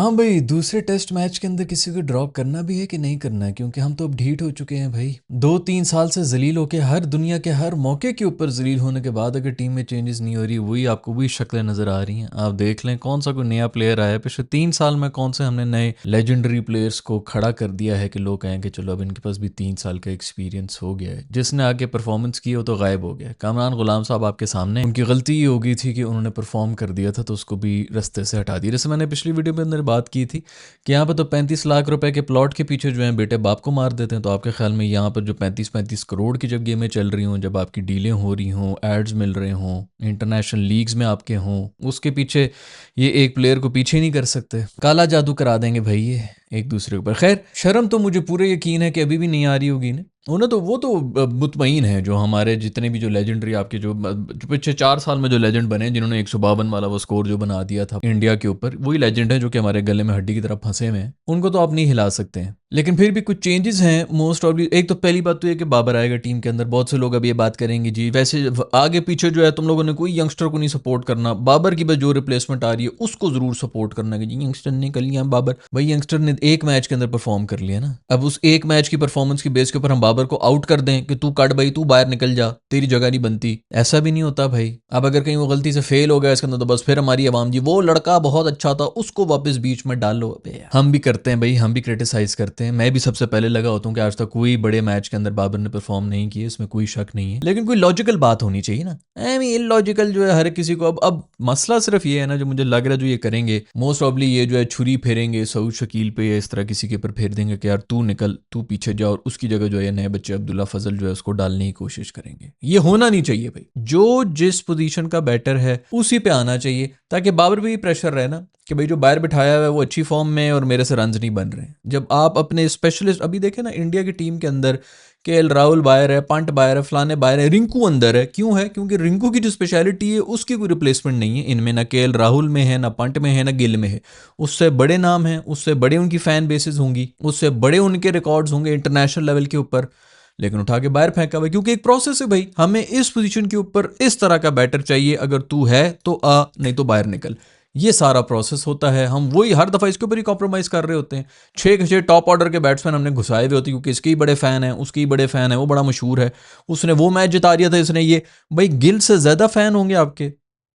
हाँ भाई, दूसरे टेस्ट मैच के अंदर किसी को ड्रॉप करना भी है कि नहीं करना है, क्योंकि हम तो अब ढीठ हो चुके हैं भाई। 2-3 साल से जलील होके हर दुनिया के हर मौके के ऊपर जलील होने के बाद अगर टीम में चेंजेस नहीं हो रही, वही आपको वही शक्लें नजर आ रही हैं। आप देख लें कौन सा कोई नया प्लेयर आया है पिछले 3 साल में, कौन से हमने नए लेजेंडरी प्लेयर्स को खड़ा कर दिया है कि लोग कहें कि चलो अब इनके पास भी 3 साल का एक्सपीरियंस हो गया है। जिसने आगे परफॉर्मेंस की वो तो गायब हो गया। कामरान गुलाम साहब आपके सामने, उनकी गलती ये हो गई थी कि उन्होंने परफॉर्म कर दिया था तो उसको भी रास्ते से हटा दिया। जैसे मैंने पिछली वीडियो में अंदर बात की थी कि यहाँ पर तो 35 लाख रुपए के प्लॉट के पीछे जो है बेटे बाप को मार देते हैं। तो आपके ख्याल में यहाँ पर जो 35-35 करोड़ की जब गेमें चल रही हों, जब आपकी डीलें हो रही हों, एड्स मिल रहे हों, इंटरनेशनल लीग्स में आपके हों, उसके पीछे ये एक प्लेयर को पीछे नहीं कर सकते? काला जादू करा देंगे भाई ये एक दूसरे के ऊपर। खैर, शर्म तो मुझे पूरे यकीन है कि अभी भी नहीं आ रही होगी ना। उन्हें तो वो तो मुतमईन है जो हमारे जितने भी जो लेजेंडरी आपके जो पिछले 4 साल में जो लेजेंड बने, जिन्होंने 152 वाला वो स्कोर जो बना दिया था इंडिया के ऊपर, वही लेजेंड है जो कि हमारे गले में हड्डी की तरफ फंसे हुए हैं। उनको तो आप नहीं हिला सकते हैं। लेकिन फिर भी कुछ चेंजेस हैं मोस्ट प्रॉब्ली। एक तो पहली बात तो ये कि बाबर आएगा टीम के अंदर। बहुत से लोग अब ये बात करेंगे जी वैसे आगे पीछे जो है तुम लोगों ने कोई यंगस्टर को नहीं सपोर्ट करना, बाबर की बस जो रिप्लेसमेंट आ रही है उसको जरूर सपोर्ट करना कि जी यंगस्टर ने कर लिया। बाबर भाई यंगस्टर ने एक मैच के अंदर परफॉर्म कर लिया ना। अब उस एक मैच की परफॉर्मेंस की बेस के ऊपर हम बाबर को आउट कर दें कि तू कट भाई, तू बाहर निकल जा, तेरी जगह नहीं बनती, ऐसा भी नहीं होता भाई। अब अगर कहीं वो गलती से फेल हो गया इसके अंदर तो बस फिर हमारी आवाम जी वो लड़का बहुत अच्छा था उसको वापस बीच में डाल लो। हम भी करते हैं भाई, हम भी क्रिटिसाइज करते हैं। मैं भी सबसे पहले लगा होता हूँ कि आज तक कोई बड़े मैच के अंदर बाबर ने परफॉर्म नहीं किया, इसमें कोई शक नहीं है। लेकिन कोई लॉजिकल बात होनी चाहिए ना। इलॉजिकल जो है हर किसी को। अब मसला सिर्फ ये है ना, जो मुझे लग रहा है जो ये करेंगे मोस्ट प्रॉब्ली ये जो है छुरी फेरेंगे सऊद शकील पे या इस तरह किसी के ऊपर फेर देंगे कि यार तू निकल, तू पीछे जा, और उसकी जगह जो है नए बच्चे अब्दुल्ला फजल जो है उसको डालने की कोशिश करेंगे। ये होना नहीं चाहिए भाई। जो जिस पोजीशन का बैटर है उसी पे आना चाहिए, ताकि बाबर भी प्रेशर रहे ना कि भाई जो बाहर बिठाया हुआ है वो अच्छी फॉर्म में है और मेरे से रन्स नहीं बन रहे हैं। जब आप अपने स्पेशलिस्ट अभी देखें ना इंडिया की टीम के अंदर, केएल राहुल बाहर है, पंट बाहर है, फलाने बाहर है, रिंकू अंदर है। क्यों है? क्योंकि रिंकू की जो स्पेशलिटी है उसकी कोई रिप्लेसमेंट नहीं है इनमें, ना केएल राहुल में है, ना पंट में है, ना गिल में है। उससे बड़े नाम हैं, उससे बड़े उनकी फैन बेसिस होंगी, उससे बड़े उनके रिकॉर्ड्स होंगे इंटरनेशनल लेवल के ऊपर, लेकिन उठा के बाहर फेंका हुआ। क्योंकि एक प्रोसेस है भाई, हमें इस पोजीशन के ऊपर इस तरह का बैटर चाहिए, अगर तू है तो आ, नहीं तो बाहर निकल। ये सारा प्रोसेस होता है। हम वही हर दफ़ा इसके ऊपर ही कॉम्प्रोमाइज़ कर रहे होते हैं। 6 टॉप ऑर्डर के बैट्समैन हमने घुसाए हुए होते हैं क्योंकि इसके ही बड़े फ़ैन हैं, उसके ही बड़े फ़ैन हैं, वो बड़ा मशहूर है, उसने वो मैच जिता दिया था, इसने ये। भाई गिल से ज़्यादा फ़ैन होंगे आपके,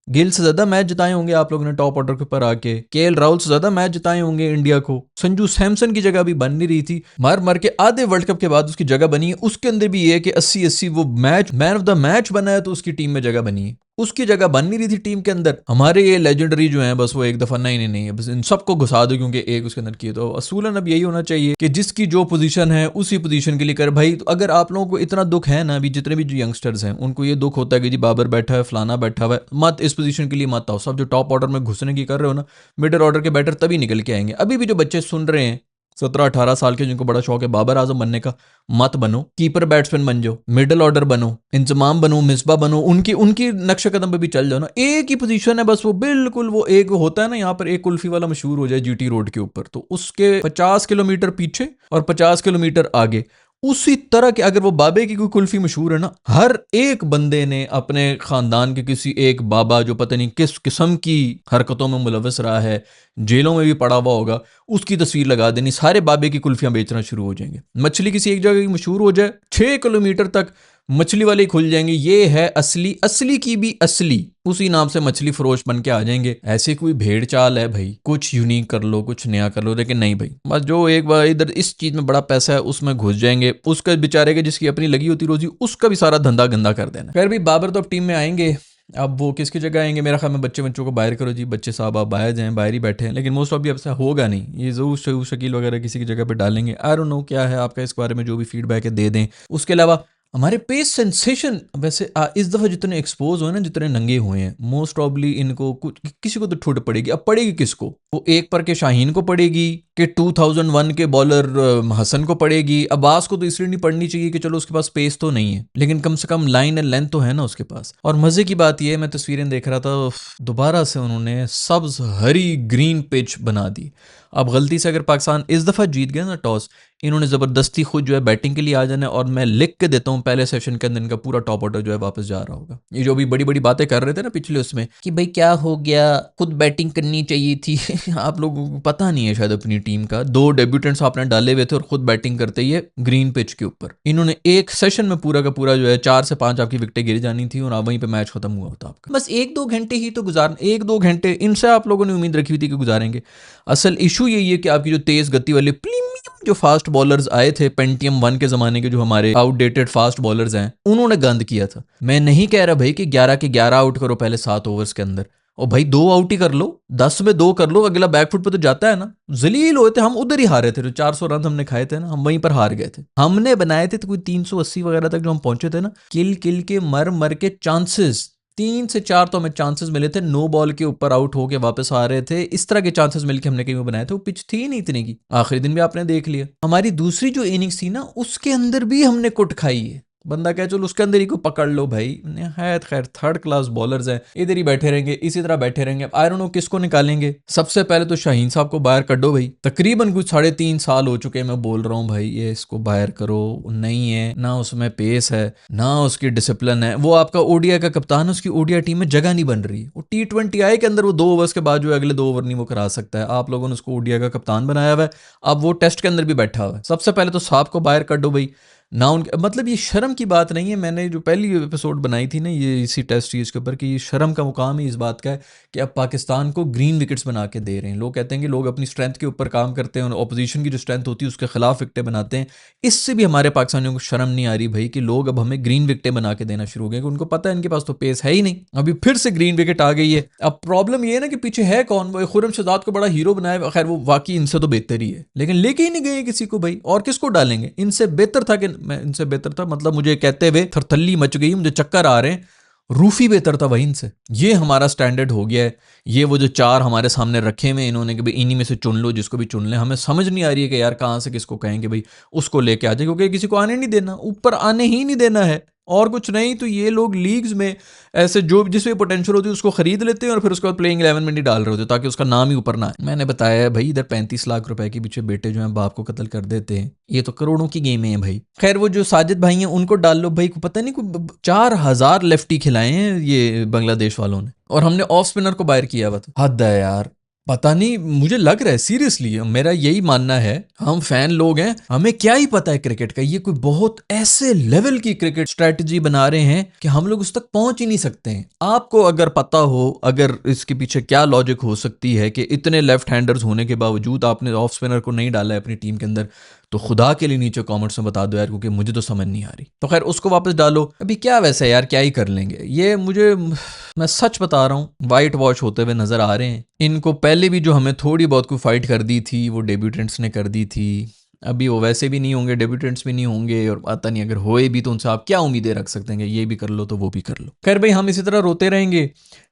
गिल से ज्यादा मैच जिताए होंगे आप लोगों ने टॉप ऑर्डर के ऊपर आके, केएल राहुल से ज्यादा मैच जिताए होंगे इंडिया को। संजू सैमसन की जगह भी बन नहीं रही थी, मर मर के आधे वर्ल्ड कप के बाद उसकी जगह बनी है। उसके अंदर भी ये है कि 80-80 वो match man of the match बना है तो उसकी टीम में जगह बनी है, उसकी जगह बन नहीं रही थी टीम के अंदर। हमारे ये लेजेंडरी जो हैं बस वो एक दफा नहीं नहीं नहीं बस इन सबको घुसा दो क्योंकि एक उसके अंदर किए। तो असूलन अब यही होना चाहिए कि जिसकी जो पोजीशन है उसी पोजीशन के लिए कर भाई। तो अगर आप लोगों को इतना दुख है ना, अभी जितने भी जो यंगस्टर्स हैं उनको ये दुख होता है कि जी बाबर बैठा है, फलाना बैठा हुआ है, मत इस पोजीशन के लिए मत आओ। सब जो टॉप ऑर्डर में घुसने की कर रहे हो ना, मिडिल ऑर्डर के बैटर तभी निकल के आएंगे। अभी भी जो बच्चे सुन रहे हैं 17-18 साल के जिनको बड़ा शौक है बाबर आजम बनने का, मत बनो, कीपर बैट्समैन बन जाओ, मिडिल ऑर्डर बनो, इंतजाम बनो, मिसबा बनो, उनकी उनकी नक्शे कदम पे भी चल जाओ ना। एक ही पोजीशन है बस, वो बिल्कुल वो एक होता है ना, यहाँ पर एक कुल्फी वाला मशहूर हो जाए जीटी रोड के ऊपर तो उसके 50 किलोमीटर पीछे और 50 किलोमीटर आगे, उसी तरह के अगर वो बाबे की कोई कुल्फी मशहूर है ना, हर एक बंदे ने अपने खानदान के किसी एक बाबा जो पता नहीं किस किस्म की हरकतों में मुलविस रहा है, जेलों में भी पड़ा हुआ होगा, उसकी तस्वीर लगा देनी, सारे बाबे की कुल्फियां बेचना शुरू हो जाएंगे। मछली किसी एक जगह की मशहूर हो जाए, 6 किलोमीटर तक मछली वाले खुल जाएंगे, ये है असली, असली की भी असली, उसी नाम से मछली फरोश बन के आ जाएंगे। ऐसे कोई भेड़ चाल है भाई, कुछ यूनिक कर लो, कुछ नया कर लो, लेकिन नहीं भाई, बस जो एक बार इधर इस चीज में बड़ा पैसा है उसमें घुस जाएंगे, उसका बेचारे के जिसकी अपनी लगी होती रोजी उसका भी सारा धंधा गंदा कर देना। खैर भी बाबर तो अब टीम में आएंगे, अब वो किसकी जगह आएंगे? मेरा ख्याल में बच्चों को बाहर करो जी, बच्चे साहब आप बाहर जाएं, बाहर ही बैठे हैं। लेकिन मोस्ट ऑफ भी अब ऐसा होगा नहीं, ये जरूर शकील वगैरह किसी की जगह पे डालेंगे। आई डोंट नो क्या है आपका इस बारे में, जो भी फीडबैक है दे दें। उसके अलावा हमारे पेस सेंसेशन वैसे इस दफ़ा जितने एक्सपोज हुए ना, जितने नंगे हुए हैं, मोस्ट प्रॉब्ली इनको कुछ किसी को तो ठोट पड़ेगी। अब पड़ेगी किसको? वो एक पर के शाहीन को पड़ेगी कि 2001 के बॉलर हसन को पड़ेगी। अब्बास को तो इसलिए नहीं पड़नी चाहिए कि चलो उसके पास पेस तो नहीं है, लेकिन कम से कम लाइन एंड लेंथ तो है ना उसके पास। और मजे की बात यह है, मैं तस्वीरें देख रहा था, दोबारा से उन्होंने सब्ज हरी ग्रीन पिच बना दी। अब गलती से अगर पाकिस्तान इस दफ़ा जीत गया ना टॉस, इन्होंने ज़बरदस्ती खुद जो है बैटिंग के लिए आ जाना है, और मैं लिख के देता हूँ पहले सेशन के अंदर इनका पूरा टॉप ऑर्डर जो है वापस जा रहा होगा। ये जो भी बड़ी बड़ी बातें कर रहे थे ना पिछले उसमें कि भाई क्या हो गया, खुद बैटिंग करनी चाहिए थी आप लोगों को पता नहीं है शायद अपनी टीम का। 2 डेब्यूटेंट्स आपने डाले हुए थे और खुद बैटिंग करते ही ग्रीन पिच के ऊपर इन्होंने एक सेशन में पूरा का पूरा जो है 4 से 5 आपकी विकेटें गिर जानी थी, और वहीं पे मैच खत्म हुआ होता आपका। बस 1-2 घंटे ही तो गुजार, 1-2 घंटे इनसे आप लोगों ने उम्मीद रखी हुई थी कि गुजारेंगे। असल इशू यही है कि आपकी जो तेज गति वाले प्रीमियम जो फास्ट बॉलर्स आए थे पेंटियम 1 के जमाने के, जो हमारे आउटडेटेड फास्ट बॉलर्स हैं, उन्होंने गंद किया था। मैं नहीं कह रहा भाई कि 11 के 11 आउट करो पहले 7 ओवर्स के अंदर, और भाई 2 आउट ही कर लो, 10 में 2 कर लो, अगला बैकफुट पे तो जाता है ना। जलील हुए थे हम, उधर ही हारे थे। जो 400 रन हमने खाए थे ना, हम वहीं पर हार गए थे। हमने बनाए थे तो कोई 380 वगैरह तक जो हम पहुंचे थे ना, किल किल के मर मर के चांसेस 3 से 4 तो हमें चांसेस मिले थे, नो बॉल के ऊपर आउट होके वापस आ रहे थे, इस तरह के चांसेस मिलके हमने कहीं वो बनाए थे। वो पिच थी नहीं इतने की। आखिरी दिन भी आपने देख लिया, हमारी दूसरी जो इनिंग्स थी ना, उसके अंदर भी हमने कुट खाई है। बंदा कहे चलो उसके अंदर ही को पकड़ लो भाई, नहायत खैर थर्ड क्लास बॉलर्स हैं, इधर ही बैठे रहेंगे, इसी तरह बैठे रहेंगे। आई डोंट नो किसको निकालेंगे। सबसे पहले तो शाहीन साहब को बाहर करो भाई। तकरीबन कुछ 3.5 साल हो चुके हैं मैं बोल रहा हूँ भाई ये इसको बाहर करो, नहीं है ना उसमें पेस है ना उसकी डिसिप्लिन है। वो आपका ओडीआई का कप्तान है, उसकी ओडीआई टीम में जगह नहीं बन रही। वो T20I के अंदर वो 2 ओवर्स के बाद जो अगले 2 ओवर नहीं वो करा सकता है। आप लोगों ने उसको ओडीआई का कप्तान बनाया हुआ है, अब वो टेस्ट के अंदर भी बैठा हुआ है। सबसे पहले तो साहब को बाहर कर दो भाई ना। उनके मतलब ये शर्म की बात नहीं है। मैंने जो पहली एपिसोड बनाई थी ना ये इसी टेस्ट सीरीज के ऊपर, कि ये शर्म का मुकाम ही इस बात का है कि अब पाकिस्तान को ग्रीन विकेट्स बना के दे रहे हैं। लोग कहते हैं कि लोग अपनी स्ट्रेंथ के ऊपर काम करते हैं और अपोजिशन की जो स्ट्रेंथ होती है उसके खिलाफ विकेटें बनाते हैं। इससे भी हमारे पाकिस्तानियों को शर्म नहीं आ रही भाई कि लोग अब हमें ग्रीन विकेटें बना के देना शुरू हो गए, उनको पता है इनके पास तो पेस है ही नहीं। अभी फिर से ग्रीन विकेट आ गई है। अब प्रॉब्लम ये है ना कि पीछे है कौन, वो खुर्रम शहजाद को बड़ा हीरो बनाया, खैर वो वाकई इनसे तो बेहतर ही है, लेकिन लेके ही नहीं गए किसी को भाई। और किसको डालेंगे? इनसे बेहतर था कि मैं इनसे बेहतर था मतलब मुझे कहते हुए थरथल्ली मच गई, मुझे चक्कर आ रहे हैं। रूफी बेहतर था वहीं से। ये हमारा स्टैंडर्ड हो गया है। ये वो जो 4 हमारे सामने रखे हुए इन्होंने कि भाई इन्हीं में से चुन लो, जिसको भी चुन ले। हमें समझ नहीं आ रही है कि यार कहाँ से किसको कहेंगे भाई उसको लेके आ जाए, क्योंकि किसी को आने नहीं देना, ऊपर आने ही नहीं देना है और कुछ नहीं। तो ये लोग लीग्स में ऐसे जो जिसमें पोटेंशियल होती है उसको खरीद लेते हैं और फिर उसके बाद प्लेइंग 11 में नहीं डाल रहे होते ताकि उसका नाम ही ऊपर ना आए। मैंने बताया है भाई, इधर 35 लाख रुपए के पीछे बेटे जो हैं बाप को कत्ल कर देते हैं, ये तो करोड़ों की गेम है भाई। खैर वो जो साजिद भाई हैं उनको डाल लो भाई, को पता नहीं को 4000 लेफ्टी खिलाए हैं ये बांग्लादेश वालों ने, और हमने ऑफ स्पिनर को बाहर किया हुआ था। हद है यार। पता नहीं, मुझे लग रहा है सीरियसली, मेरा यही मानना है, हम फैन लोग हैं, हमें क्या ही पता है क्रिकेट का। ये कोई बहुत ऐसे लेवल की क्रिकेट स्ट्रेटजी बना रहे हैं कि हम लोग उस तक पहुंच ही नहीं सकते हैं। आपको अगर पता हो अगर इसके पीछे क्या लॉजिक हो सकती है कि इतने लेफ्ट हैंडर्स होने के बावजूद आपने ऑफ स्पिनर को नहीं डाला है अपनी टीम के अंदर, तो खुदा के लिए नीचे कमेंट्स में बता दो यार, क्योंकि मुझे तो समझ नहीं आ रही। तो खैर उसको वापस डालो। अभी क्या वैसे यार क्या ही कर लेंगे ये, मुझे मैं सच बता रहा हूँ वाइट वॉश होते हुए नजर आ रहे हैं। इनको पहले भी जो हमें थोड़ी बहुत कोई फाइट कर दी थी वो डेब्यूटेंट्स ने कर दी थी। अभी वो वैसे भी नहीं होंगे, डेब्यूटेंट्स भी नहीं होंगे, और पता नहीं अगर होए भी तो उनसे आप क्या उम्मीदें रख सकते हैं, ये भी कर लो तो वो भी कर लो। खैर भाई हम इसी तरह रोते रहेंगे।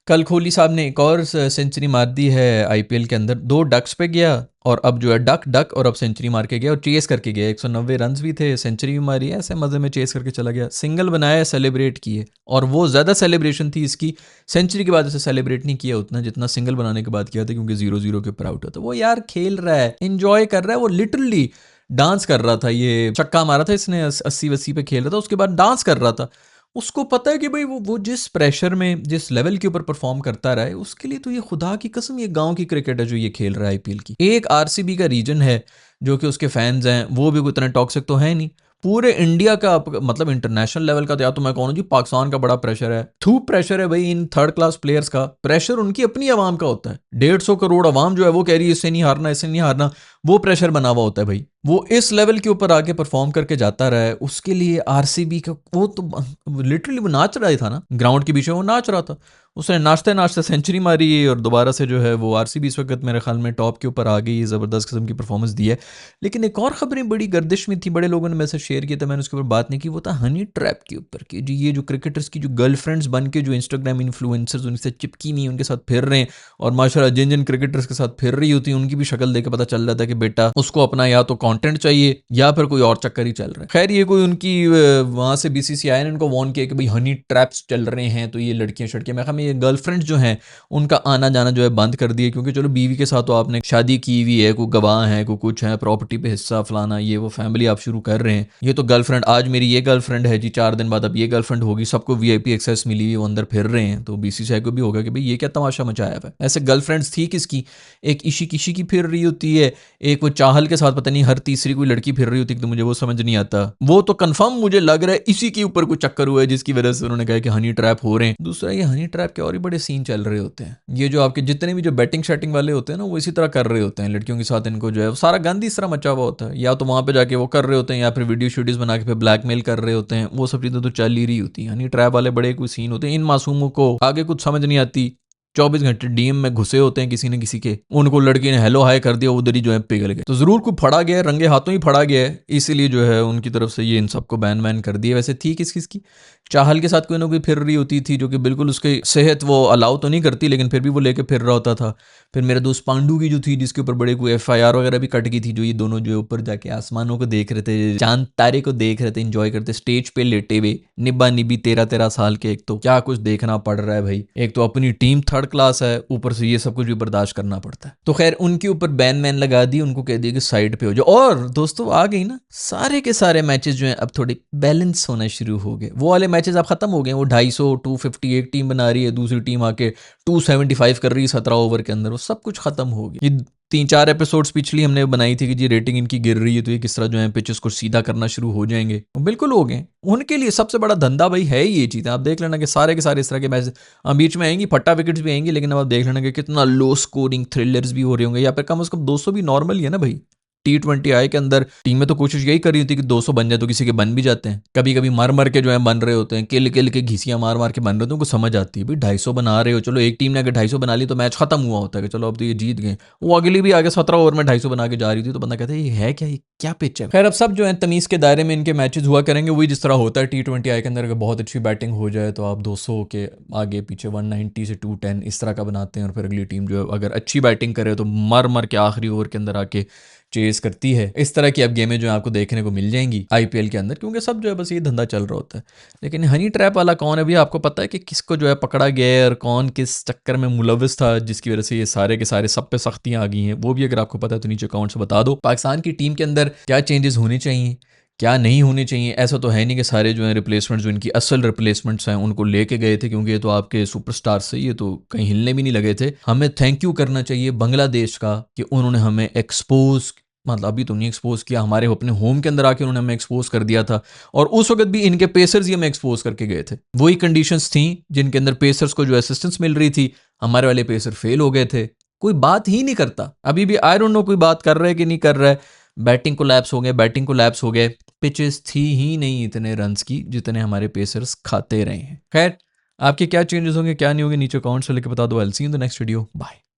कल कोहली साहब ने एक और सेंचुरी मार दी है आईपीएल के अंदर, 2 डक्स पे गया और अब जो है डक और अब सेंचुरी मार के गया और चेस करके गया। 190 रन भी थे, सेंचुरी भी मारी है, ऐसे मजे में चेस करके चला गया। सिंगल बनाया, सेलिब्रेट किए, और वो ज़्यादा सेलिब्रेशन थी इसकी सेंचुरी के बाद। उसे सेलिब्रेट नहीं किया उतना जितना सिंगल बनाने के बाद किया था, क्योंकि 0-0 के ऊपर आउट होता। वो यार खेल रहा है, इंजॉय कर रहा है, वो लिटरली डांस कर रहा था। ये छक्का मारा था इसने 80-80 पे खेल रहा था, उसके बाद डांस कर रहा था। उसको पता है कि भाई वो जिस प्रेशर में जिस लेवल के ऊपर परफॉर्म करता रहा है, उसके लिए तो ये खुदा की कसम ये गांव की क्रिकेट है जो ये खेल रहा है आईपीएल की। एक आरसीबी का रीजन है जो कि उसके फैंस हैं, वो भी उतना टॉक्सिक तो है नहीं। पूरे इंडिया का मतलब इंटरनेशनल लेवल का तो या तो मैं कहूँ जी पाकिस्तान का बड़ा प्रेशर है, खूब प्रेशर है भाई इन थर्ड क्लास प्लेयर्स का। प्रेशर उनकी अपनी आवाम का होता है, 150 करोड़ आवाम जो है वो कह रही है इससे नहीं हारना, इससे नहीं हारना, वो प्रेशर बना हुआ होता है भाई। वो इस लेवल के ऊपर आके परफॉर्म करके जाता रहा है, उसके लिए आरसीबी का वो तो लिटरली वो नाच रहा ही था ना, ग्राउंड के बीच में वो नाच रहा था। उसने नाचते नाचते सेंचुरी मारी और दोबारा से जो है वो आरसीबी इस वक्त मेरे ख्याल में टॉप के ऊपर आ गई, ज़बरदस्त किस्म की परफॉर्मेंस दी है। लेकिन एक और खबरें बड़ी गर्दिश में थी, बड़े लोगों ने मैसेज शेयर किया था, मैंने उसके ऊपर बात नहीं की। वो था हनी ट्रैप के ऊपर कि जी ये जो क्रिकेटर्स की जो गर्लफ्रेंड्स बन के जो इंस्टाग्राम इन्फ्लुएंसर्स उनसे चिपकी हुई उनके साथ फिर रहे हैं, और माशाल्लाह जिन जिन क्रिकेटर्स के साथ फिर रही होती है उनकी भी शक्ल देख के पता चल रहा था कि बेटा उसको अपना या तो कंटेंट चाहिए या फिर कोई और चक्कर ही चल रहा है। खैर ये कोई उनकी वहां से बीसीसीआई ने उनको वार्न किया कि भाई हनी ट्रैप्स चल रहे हैं, तो ये लड़कियां शड़कियां, मैं ख्याल में ये गर्लफ्रेंड जो हैं उनका आना जाना जो है बंद कर दिया, क्योंकि चलो बीवी के साथ तो आपने शादी की हुई है, कोई गवाह है, कोई कुछ है, प्रॉपर्टी पे हिस्सा फलाना ये वो, फैमिली आप शुरू कर रहे हैं। ये तो गर्लफ्रेंड, आज मेरी ये गर्लफ्रेंड है जी, 4 दिन बाद अब ये गर्लफ्रेंड होगी, सबको वीआईपी एक्सेस मिली है, वो अंदर फिर रहे हैं, तो बीसीसीआई को भी होगा कि भाई ये क्या तमाशा मचाया है। ऐसे गर्लफ्रेंड्स थी किसकी, एक इशी किशी की फिर रही होती है, एक वो चाहल के साथ पता नहीं हर तीसरी कोई लड़की फिर रही होती है, तो मुझे वो समझ नहीं आता। वो तो कंफर्म मुझे लग रहा है इसी के ऊपर कोई चक्कर हुआ है जिसकी वजह से उन्होंने कहा कि हनी ट्रैप हो रहे हैं। दूसरा ये हनी ट्रैप के और ही बड़े सीन चल रहे होते हैं, ये जो आपके जितने भी जो बैटिंग शैटिंग वाले होते हैं ना वो इसी तरह कर रहे होते हैं लड़कियों के साथ, इनको जो है सारा गंद इस तरह मचा हुआ होता है, या तो वहां पे जाके वो कर रहे होते हैं या फिर वीडियो शीडियोस बना के फिर ब्लैकमेल कर रहे होते हैं, वो सब चीजें तो चल ही रही होती है। हनी ट्रैप वाले बड़े कोई सीन होते हैं, इन मासूमों को आगे कुछ समझ नहीं आती, 24 घंटे डीएम में घुसे होते हैं किसी न किसी के, उनको लड़की ने हेलो हाय कर दिया, उधर ही जो है पिघल गए। तो जरूर कोई फड़ा गया है, रंगे हाथों ही फड़ा गया है, इसीलिए जो है उनकी तरफ से ये इन सबको बैन वैन कर दिया। वैसे थी किस किस की, चाहल के साथ कोई ना कोई फिर रही होती थी जो कि बिल्कुल उसकी सेहत वो अलाउ तो नहीं करती, लेकिन फिर भी वो लेके फिर रहा होता था। फिर मेरे दोस्त पांडू की जो थी, जिसके ऊपर बड़े कोई एफआईआर वगैरह भी कट गई थी, जो ये दोनों जो है ऊपर जाके आसमानों को देख रहे थे, चांद तारे को देख रहे थे, इंजॉय करते स्टेज पे लेटे हुए, निब्बा निब्बी 13-13 साल के। एक तो क्या कुछ देखना पड़ रहा है भाई, एक तो अपनी टीम थर्ड क्लास है, ऊपर से ये सब कुछ भी बर्दाश्त करना पड़ता है। तो खैर उनके ऊपर बैन मैन लगा दी, उनको कह दिया कि साइड पे हो जाओ। और दोस्तों आ गई ना, सारे के सारे मैचेस जो हैं अब थोड़े बैलेंस होना शुरू हो गए। वो वाले मैचेस अब खत्म हो गए, वो 250 250 एक टीम बना रही है, दूसरी टीम आके 275 कर रही है 17 ओवर के अंदर, वो सब कुछ खत्म हो गया। ये 3-4 एपिसोड्स पिछली हमने बनाई थी कि जी रेटिंग इनकी गिर रही है, तो ये किस तरह जो है पिचेस को सीधा करना शुरू हो जाएंगे। बिल्कुल हो गए, उनके लिए सबसे बड़ा धंधा भाई है ही ये चीज़। आप देख लेना कि सारे के सारे इस तरह के मैच बीच में आएंगी, फट्टा विकेट्स भी आएंगी, लेकिन अब आप देख लेना कि कितना लो स्कोरिंग थ्रिलर्स भी हो रहे होंगे, या फिर कम से कम 200 भी नॉर्मल ही है ना भाई। T20I के अंदर टीमें तो कोशिश यही कर रही होती है कि 200 बन जाए, तो किसी के बन भी जाते हैं, कभी कभी मर मर के जो है बन रहे होते हैं, किल किल के घिसियां मार मार के बन रहे होते हैं। उनको समझ आती है भाई 250 बना रहे हो, चलो एक टीम ने अगर 250 बना ली तो मैच खत्म हुआ होता है कि चलो अब तो ये जीत गए। वो अगली भी आगे 17 ओवर में 250 बना के जा रही थी, तो बंदा कहता है ये है क्या, ये क्या पिच है। खैर अब सब जो है तमीज़ के दायरे में इनके मैचेस हुआ करेंगे, वही जिस तरह होता है T20I के अंदर, अगर बहुत अच्छी बैटिंग हो जाए तो आप 200 के आगे पीछे 190 से 210 इस तरह का बनाते हैं, और फिर अगली टीम जो है अगर अच्छी बैटिंग करे तो मर मर के आखिरी ओवर के अंदर आके चेस करती है। इस तरह की अब गेमें जो है आपको देखने को मिल जाएंगी आईपीएल के अंदर, क्योंकि सब जो है बस ये धंधा चल रहा होता है। लेकिन हनी ट्रैप वाला कौन है भी आपको पता है कि किसको जो है पकड़ा गया है और कौन किस चक्कर में मुलविस था, जिसकी वजह से ये सारे के सारे सब पे सख्तियां आ गई हैं, वो भी अगर आपको पता है तो नीचे कमेंट्स बता दो। पाकिस्तान की टीम के अंदर क्या चेंजेस होने चाहिए, क्या नहीं होने चाहिए। ऐसा तो है नहीं कि सारे जो है रिप्लेसमेंट जो इनकी असल रिप्लेसमेंट्स हैं उनको लेके गए थे, क्योंकि ये तो आपके सुपरस्टार से ये तो कहीं हिलने भी नहीं लगे थे। हमें थैंक यू करना चाहिए बांग्लादेश का कि उन्होंने हमें एक्सपोज, मतलब अभी तो नहीं एक्सपोज किया, हमारे अपने होम के अंदर आके उन्होंने हमें एक्सपोज कर दिया था, और उस वक्त भी इनके पेसर्स ही हमें एक्सपोज करके गए थे। वही कंडीशंस थी जिनके अंदर पेसर्स को जो असिस्टेंस मिल रही थी, हमारे वाले पेसर फेल हो गए थे। कोई बात ही नहीं करता अभी भी, आई डोंट नो कोई बात कर रहा है कि नहीं कर रहा है। बैटिंग को लैप्स हो गए, बैटिंग को लैप्स हो गए, पिचेस थी ही नहीं इतने रन्स की जितने हमारे पेसर्स खाते रहे हैं। खैर आपके क्या चेंजेस होंगे क्या नहीं होंगे नीचे कमेंट्स में लिख के बता दो। I will see you in the next video, bye.